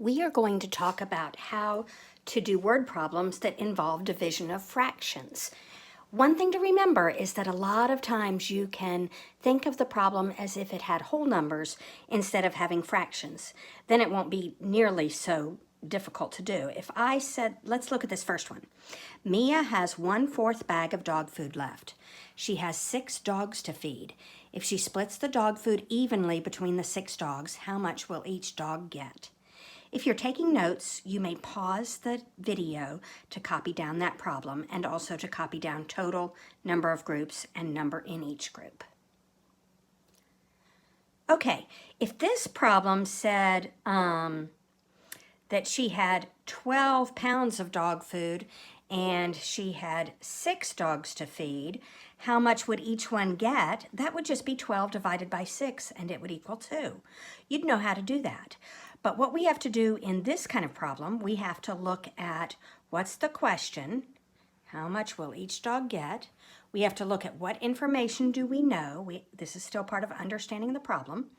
we are going to talk about how to do word problems that involve division of fractions. One thing to remember is that a lot of times you can think of the problem as if it had whole numbers instead of having fractions. Then it won't be nearly so difficult to do. If I said, let's look at this first one. Mia has 1/4 bag of dog food left. She has 6 dogs to feed. If she splits the dog food evenly between the 6 dogs, how much will each dog get? If you're taking notes, you may pause the video to copy down that problem and also to copy down total, number of groups, and number in each group. Okay, if this problem said that she had 12 pounds of dog food and she had 6 dogs to feed, how much would each one get? That would just be 12 divided by 6 and it would equal 2. You'd know how to do that. But what we have to do in this kind of problem, we have to look at what's the question, how much will each dog get? We have to look at what information do we know. This is still part of understanding the problem.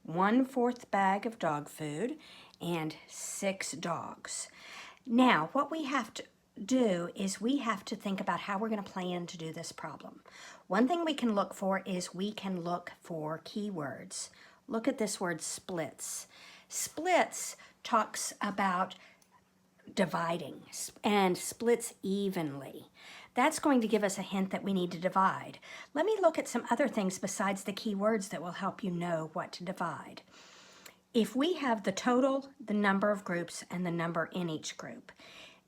1/4 bag of dog food and 6 dogs. Now, what we have to do is we have to think about how we're going to plan to do this problem. One thing we can look for is we can look for keywords. Look at this word splits. Splits talks about dividing and splits evenly. That's going to give us a hint that we need to divide. Let me look at some other things besides the keywords that will help you know what to divide. If we have the total, the number of groups, and the number in each group,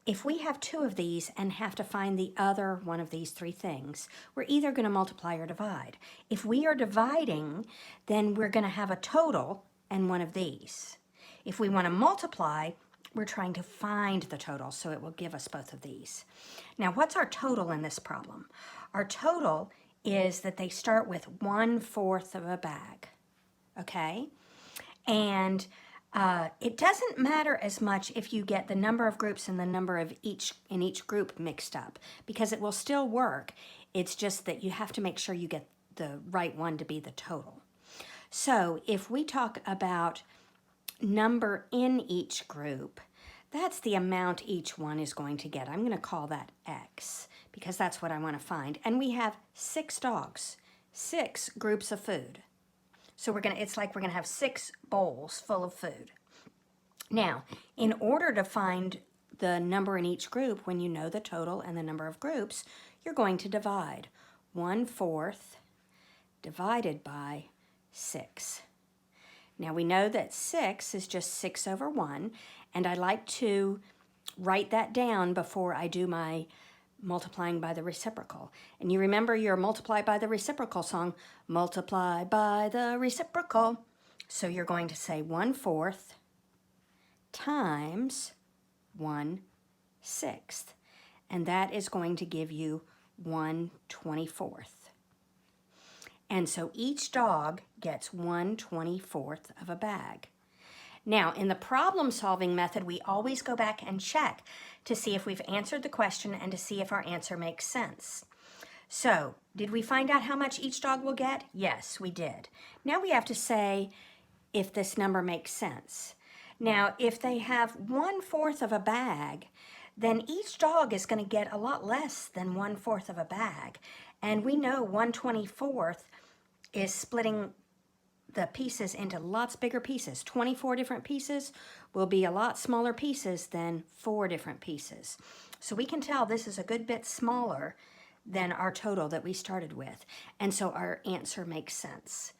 if we have 2 of these and have to find the other one of these 3 things, we're either going to multiply or divide. If we are dividing, then we're going to have a total and one of these. If we want to multiply, we're trying to find the total, so it will give us both of these. Now, what's our total in this problem? Our total is that they start with 1/4 of a bag, okay? And it doesn't matter as much if you get the number of groups and the number of in each group mixed up, because it will still work. It's just that you have to make sure you get the right one to be the total. So if we talk about number in each group, that's the amount each one is going to get. I'm going to call that X because that's what I want to find. And we have 6 dogs, 6 groups of food. So it's like we're going to have 6 bowls full of food. Now, in order to find the number in each group, when you know the total and the number of groups, you're going to divide. 1/4 divided by 6. Now we know that 6 is just 6 over 1, and I like to write that down before I do my multiplying by the reciprocal. And you remember your multiply by the reciprocal song, multiply by the reciprocal. So you're going to say 1/4 times 1/6, and that is going to give you 1/24. And so each dog gets 1/24 of a bag. Now, in the problem-solving method, we always go back and check to see if we've answered the question and to see if our answer makes sense. So, did we find out how much each dog will get? Yes, we did. Now we have to say if this number makes sense. Now, if they have 1/4 of a bag, then each dog is going to get a lot less than 1/4 of a bag. And we know 1/24 is splitting the pieces into lots bigger pieces. 24 different pieces will be a lot smaller pieces than 4 different pieces. So we can tell this is a good bit smaller than our total that we started with. And so our answer makes sense.